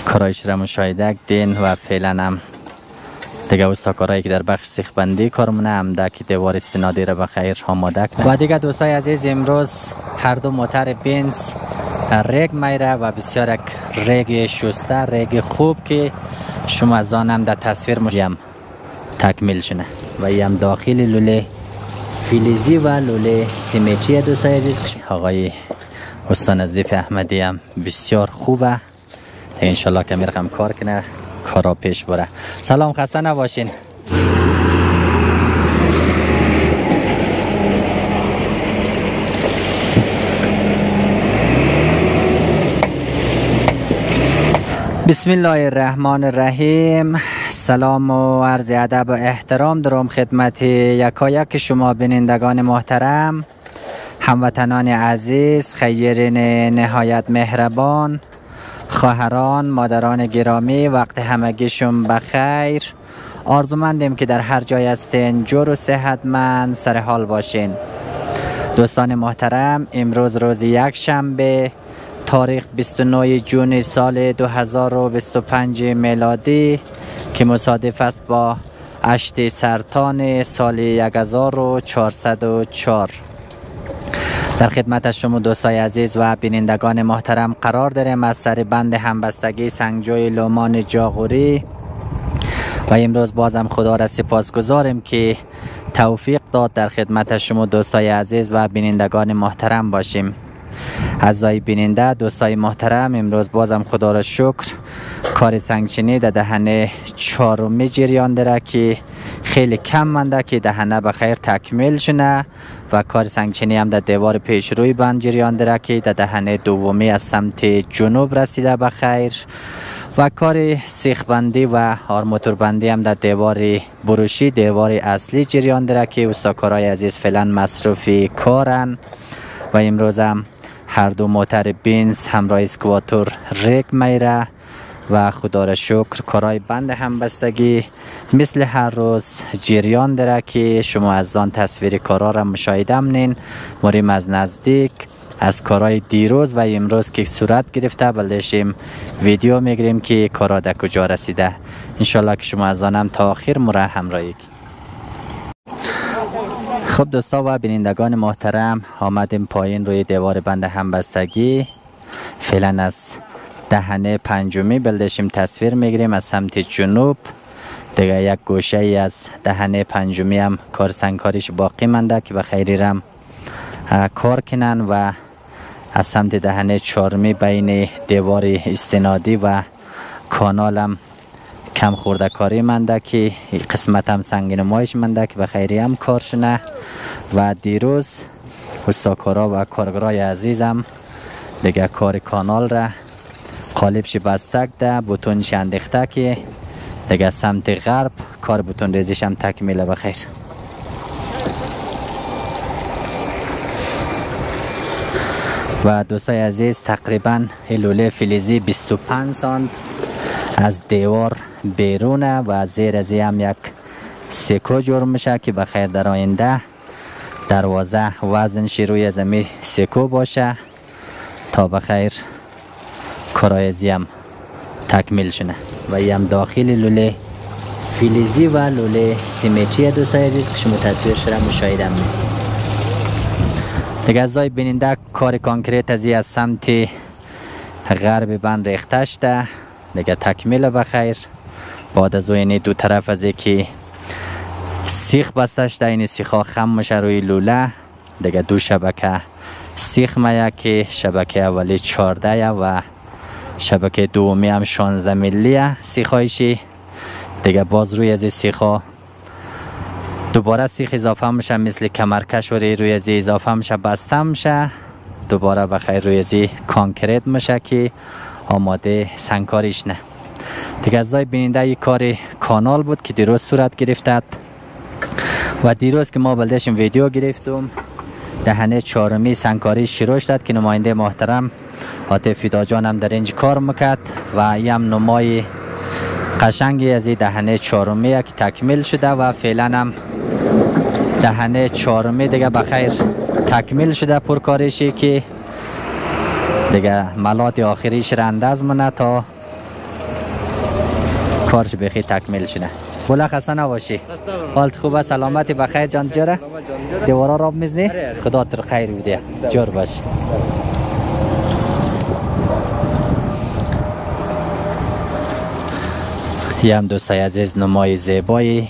کارایش را مشاهده دین و فعلا هم دیگه استاکارایی که در بخش سیخ بندی کارمونه هم که دیوار استنادی را بخیر آماده کنه. و دیگه دوستای عزیز امروز هر دو موتر بنز ریگ میره و بسیار یک ریگ شسته، ریگ خوب که شما از آن هم در تصویر مشیم تکمیل شونه. و این هم داخل لوله فلزی و لوله سیمتری دوستای عزیز. آقای استاد نظیف احمدی هم بسیار خوبه، انشالله که میرقم کار کنه کارا پیش بره. سلام، خسته نباشین. بسم الله الرحمن الرحیم. سلام و عرض ادب و احترام دارم خدمت یکایک شما بینندگان محترم، هموطنان عزیز، خیرین نهایت مهربان، خواهران، مادران گرامی، وقت همگیشون بخیر. آرزومندیم که در هر جای هستین جور و صحتمند سر حال باشین. دوستان محترم، امروز روز یک شنبه تاریخ 29 جون سال 2025 میلادی که مصادف است با 8 سرطان سال 1404. در خدمت شما دوستای عزیز و بینندگان محترم قرار داریم از سر بند همبستگی سنگجوی لومان جاغوری و امروز بازم خدا را سپاسگزاریم که توفیق داد در خدمت شما دوستای عزیز و بینندگان محترم باشیم. اعضای بیننده دوستای محترم، امروز بازم خدا را شکر کار سنگچینی در دهنه چهارمی جریان داره که خیلی کم مانده که دهنه بخیر تکمیل شونه و کار سنگچینی هم در دیوار پیش روی بند جریان داره که در دهنه دومی از سمت جنوب رسیده بخیر و کار سیخ بندی و آرماتور بندی هم در دیوار بروشی، دیوار اصلی جریان داره که استاکارای عزیز فعلا مصروفی کارن و امروز هم هر دو موتر بنز همراه اسکواتور ریگ میره و خدا را شکر کارهای بند همبستگی مثل هر روز جریان داره که شما از آن تصویر کارها را مشاهده منین. مریم از نزدیک از کارهای دیروز و امروز که صورت گرفته بلدشیم ویدیو میگیریم که کارها در کجا رسیده. انشالله که شما از آنم تا آخر مرا همراهی. خب دوستا و بینندگان محترم، آمدیم پایین روی دیوار بند همبستگی. فعلا از دهنه پنجمی بلدشیم تصویر میگیریم از سمت جنوب. دیگه یک گوشه ای از دهنه پنجمی هم کار سنگکاریش باقی مانده که به خیری رم کار کنن و از سمت دهنه چهارمی بین دیوار استنادی و کانال هم کم خورده کاری مانده که قسمت هم سنگ نمایش مانده که به خیری هم کار شنه و دیروز استاکارا و کارگرای عزیزم دیگه کار کانال را قالبش بستک ده بوتونش انداخته که دیگه سمت غرب کار بوتون ریزیش هم تکمیله بخیر. و دوستای عزیز تقریبا لوله فلزی 25 سانت از دیوار بیرونه و زیر از هم یک سکو جور میشه که بخیر در آینده دروازه وزنش روی زمین سکو باشه تا بخیر کارای هم تکمیل شونه. و این هم داخل لوله فلزی و لوله سیمتری دوستای عزیز که شما تصویر شده مشاهده می‌کنید. دیگه ازای بیننده کار کانکریت از سمت غرب بند ریخته شده دیگه تکمیل بخیر. بعد از این دو طرف از که سیخ بسته شده این سیخا خم میشه روی لوله دیگه دو شبکه سیخ میه که شبکه اولی 14 و شبکه دومی هم 16 میلیه سیخایشی دیگه. باز روی از سیخا دوباره سیخ اضافه میشه مثل کمرکش و روی از اضافه میشه بسته میشه دوباره بخیر روی از کانکریت میشه که آماده سنگکاریش نه دیگه. ازای بیننده یک کار کانال بود که دیروز صورت گرفتد و دیروز که ما بلدشیم ویدیو گرفتم دهنه چهارمی سنگکاری شروع شد که نماینده محترم عاطف فدا جان هم در اینجا کار میکرد و این هم نمای قشنگی از این دهنه چهارمی که تکمیل شده و فعلا هم دهنه چهارمی دیگه بخیر تکمیل شده پرکارشی که دیگه ملات آخریش را انداز منه تا کارش بخی تکمیل شده. بولا خسته نباشی. حالت خوبه؟ سلامتی بخیر جان جره؟ دیوارا راب میزنی؟ خدا تر خیر بده. جور باش. هم دوستای عزیز نمای زیبای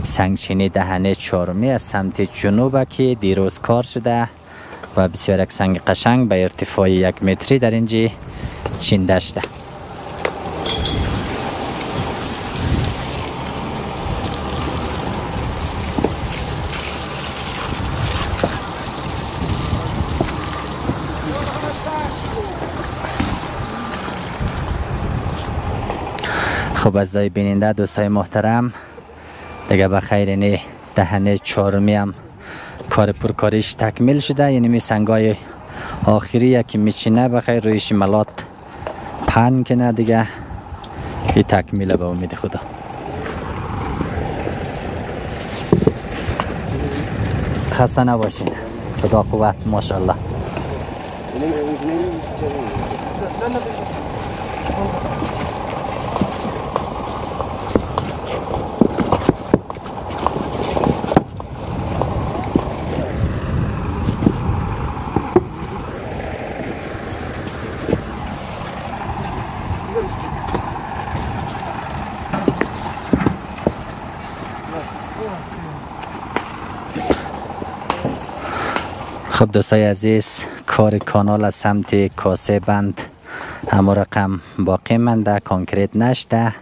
سنگچینی دهنه چهارمی از سمت جنوب که دیروز کار شده و بسیار یک سنگ قشنگ به ارتفاع 1 متری در اینجا چینده شده. خب عزیزای بیننده دوستای محترم دیگه بخیر نه دهنه چهارمی هم کار پرکاریش تکمیل شده. یعنی می سنگای آخری که میچینه بخیر رویش ملات پهن کنه دیگه این تکمیله به امید خدا. خسته نباشین. خدا قوت. ماشاءالله. خب دوستای عزیز کار کانال از سمت کاسه بند همه رقم باقی منده، کانکریت نشده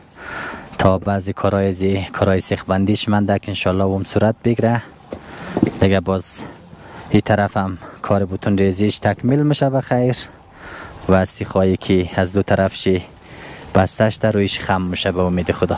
تا بعضی کارهای سیخ بندیش منده که انشالله اون صورت بگیره دیگه. باز این طرف هم کار بوتون ریزیش تکمیل میشه بخیر و سیخایی که از دو طرفش بستش در رویش خم میشه به امید خدا.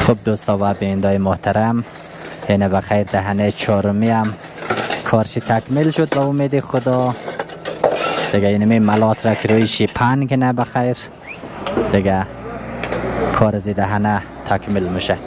خب دوستا و بینندای محترم اینه بخیر دهنه چهارمی هم کارش تکمیل شد با امید خدا دیگه. اینمی ملات را که رویش پهن کنه بخیر دیگه کار از دهنه تکمیل میشه.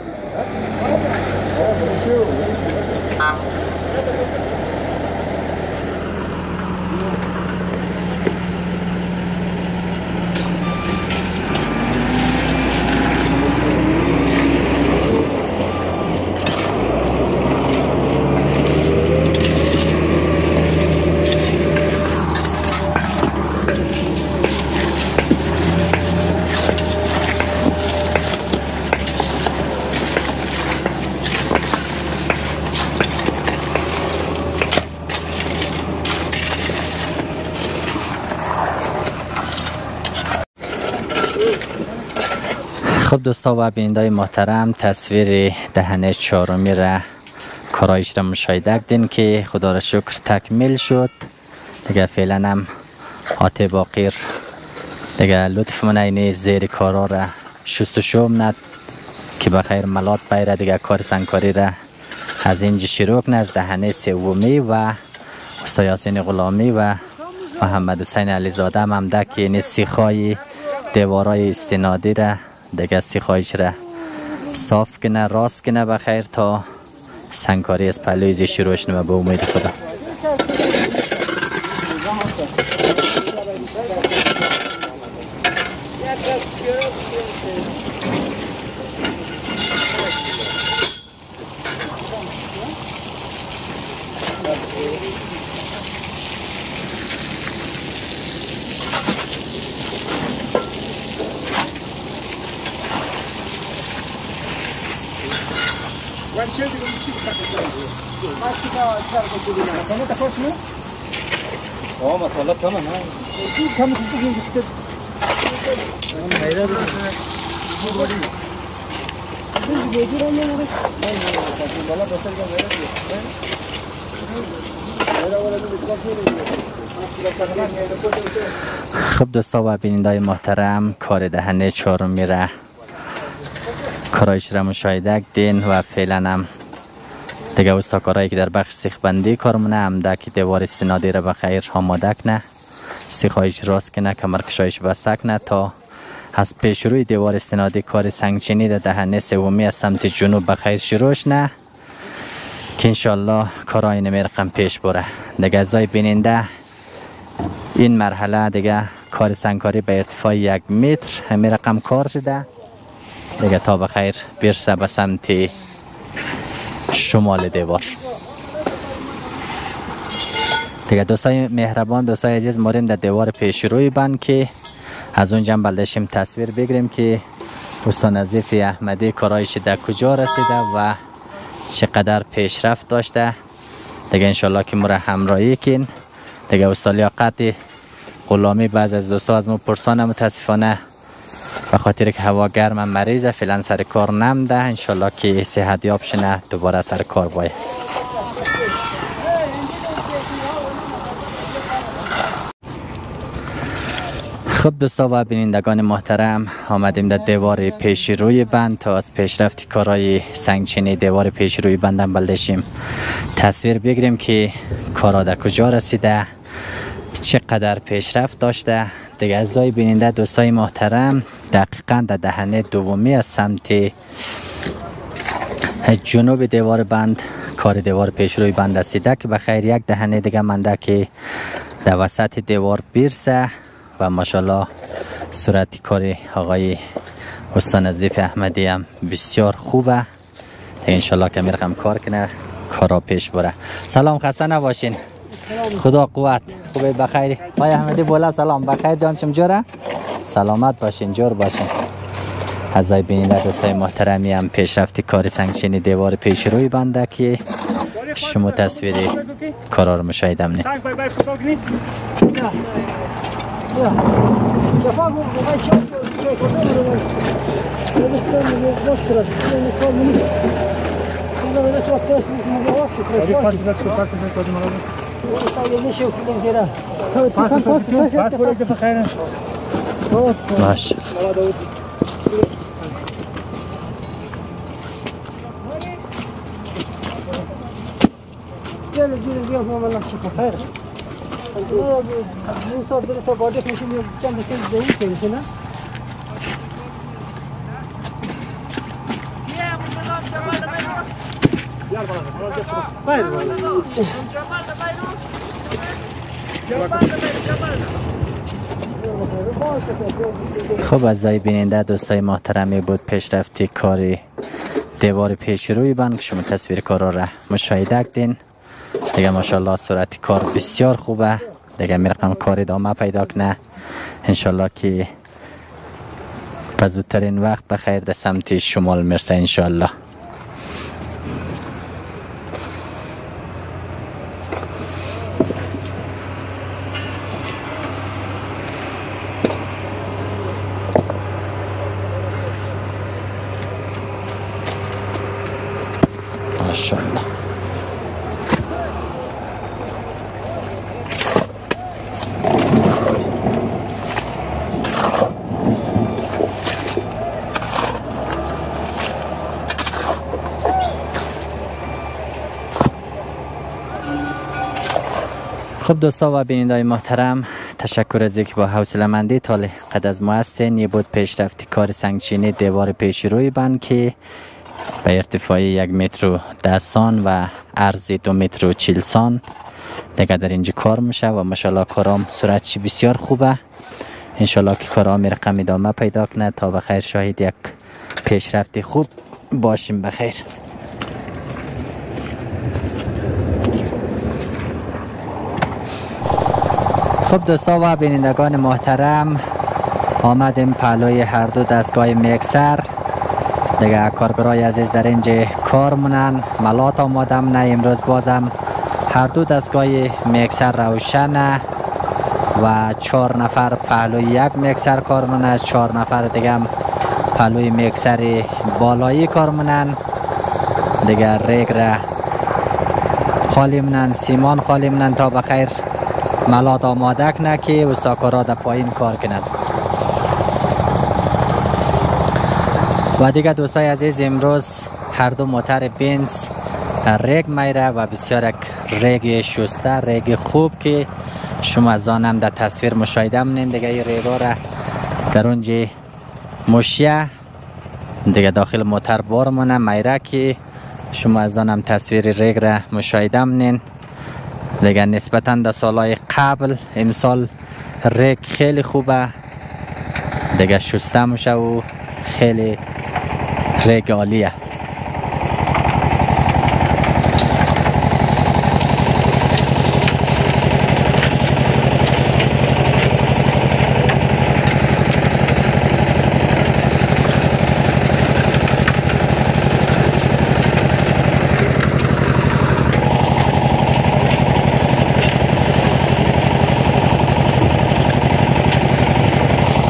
خب دوستا و بینندای محترم تصویر دهنه چهارمی را کارایش را مشاهده کردین که خدا را شکر تکمیل شد دیگه. فعلا هم آته باقیر دیگه لطف من اینه زیر کارا را شستشو مند که بخیر ملات بیره دیگه. کار سنگکاری را از اینجا شروع کنه از دهنه سومی و استاد یاسین غلامی و محمد حسین علیزاده هم ده که این سیخای دیوارای استنادی را دیگه سیخایش را صاف کنه راست کنه بخیر تا سنگکاری از پلویزی شروع شنه به امید خدا. خب دوستا و بینندای محترم، کار دهنه چهارمی را کارایش را مشاهده دین و فعلا هم دیگه استاکارایی که در بخش سیخ بندی کارمونه هم که دیوار استنادی را بخیر آماده کنه، سیخایش راست کنه، کمرکشایش بسته کنه تا از پیش روی دیوار استنادی کار سنگچینی در دهنه سومی از سمت جنوب بخیر شروعش نه که انشالله کارای نمی رقم پیش بره. دیگه ازای بیننده این مرحله دیگه کار سنگکاری به ارتفاع 1 متر همین رقم کار شده دیگه تا بخیر برسه به سمت شمال دیوار. دیگه دوستای مهربان، دوستای عزیز، موریم در دیوار پیش روی بند که از اونجا بلدشیم تصویر بگیریم که استاد نظیف احمدی کارایش در کجا رسیده و چقدر پیشرفت داشته. دیگه انشالله که مرا همراهی کن. دیگه استاد لیاقت غلامی بعض از دوستا از ما پرسانه متاسفانه به خاطر که هوا گرم مریضه فعلا سر کار نمده، انشالله که صحت یاب شنه دوباره سر کار باید. خب دوستا و بینندگان محترم، آمدیم در دیوار پیش روی بند تا از پیشرفت کارای سنگچینی دیوار پیش روی بندم بلدشیم تصویر بگیریم که کارا در کجا رسیده، چقدر پیشرفت داشته. دیگه ازای بیننده دوستای محترم، دقیقاً در دهنه دومی از سمت جنوب دیوار بند کار دیوار پیش روی بند رسیده که بخیر یک دهنه دیگه منده که در وسط دیوار برسه و ماشاءالله صورت کار آقای استاد نظیف احمدی هم بسیار خوبه. انشالله که میرقم کار کنه کارا پیش بره. سلام، خسته نباشین. خدا قوت. خوبه بخیر. آقای احمدی بولا سلام، بخیر جانشم جوره؟ سلامت باشین، جور باشین. ازای بیننده دوستای محترمی هم پیشرفت کار سنگچینی دیوار پیش روی بنده که شما تصویر کارا رو مشاهده کنید. باش. خب ازای بیننده دوستای محترمی بود پیشرفتی کاری دیوار پیش روی بند که شما تصویر کارا را مشاهده کردین. دیگه ماشاءالله صورت کار بسیار خوبه. دیگه میرقم کار ادامه پیدا کنه انشالله که به زودترین وقت بخیر در سمت شمال میرسه انشالله. ماشاءالله. خب دوستا و بینندگان محترم، تشکر از اینکه با حوصله مندی تا قد از ما هستین. یه بود پیشرفت کار سنگچینی دیوار پیش روی بند که به ارتفاع 1 متر و 10 سان و عرض 2 متر و 40 سان دیگه در اینجا کار میشه و ماشاءالله کارام صورتش بسیار خوبه. انشالله که کارام رقم ادامه پیدا کنه تا بخیر شاهد یک پیشرفت خوب باشیم. بخیر. خب دوستا و بینندگان محترم، آمدیم پهلوی هر دو دستگاه میکسر. دیگه کارگرای عزیز در اینجا کار مونن، ملات آمادم نه امروز بازم هر دو دستگاه میکسر روشنه و 4 نفر پهلوی یک میکسر کار مونه، 4 نفر دیگه هم پلوی میکسر بالایی کار منن دیگر. ریگ را خالی منن، سیمان خالی منن تا بخیر ملات آماده کنه که استاکارا در پایین کار کنند. و دیگه دوستای عزیز امروز هر دو موتر بنز ریگ میره و بسیار یک ریگ شسته، ریگ خوب که شما از آنم در تصویر مشاهده منین. دیگه این ریگا را در اونجا مشیه دیگه داخل موتر بار مونه میره که شما از آنم تصویر ریگ را مشاهده منین. دیگه نسبتا در سالهای قبل امسال ریگ خیلی خوبه دیگه، شسته میشه و خیلی ریگ عالیه.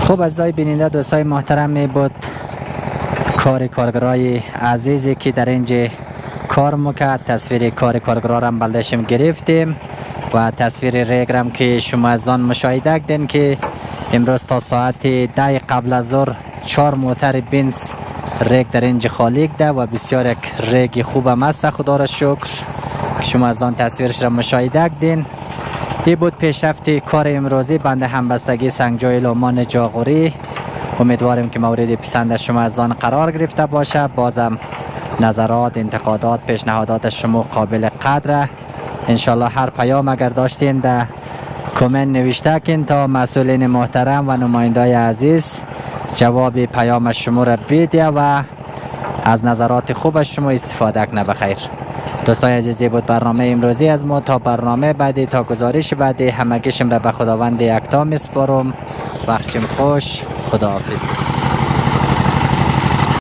خب عزیزای بیننده، دوستای محترم، می بود کارگرای عزیزی که در اینجا کار میکرد. تصویر کارگرا را بلدشم گرفتیم و تصویر ریگ را که شما از آن مشاهده کردین که امروز تا ساعت 10 قبل از ظهر 4 موتر بنز ریگ در اینجا خالی ده و بسیار یک ریگ خوب است، خدا را شکر که شما از آن تصویرش را مشاهده کردین. دی بود پیشرفت کار امروزی بند همبستگی سنگجای لومان جاغوری. امیدواریم که مورد پسند شما از آن قرار گرفته باشه. بازم نظرات، انتقادات، پیشنهادات شما قابل قدره. انشالله هر پیام اگر داشتین در کامنت نوشته کن تا مسئولین محترم و نمایندای عزیز جواب پیام شما را بده و از نظرات خوب شما استفاده کنه. بخیر دوستای عزیزی بود برنامه امروزی از ما. تا برنامه بعدی، تا گزارش بعدی، همگیشم را به خداوند یکتا میسپارم. وقتشم خوش. خداحافظ.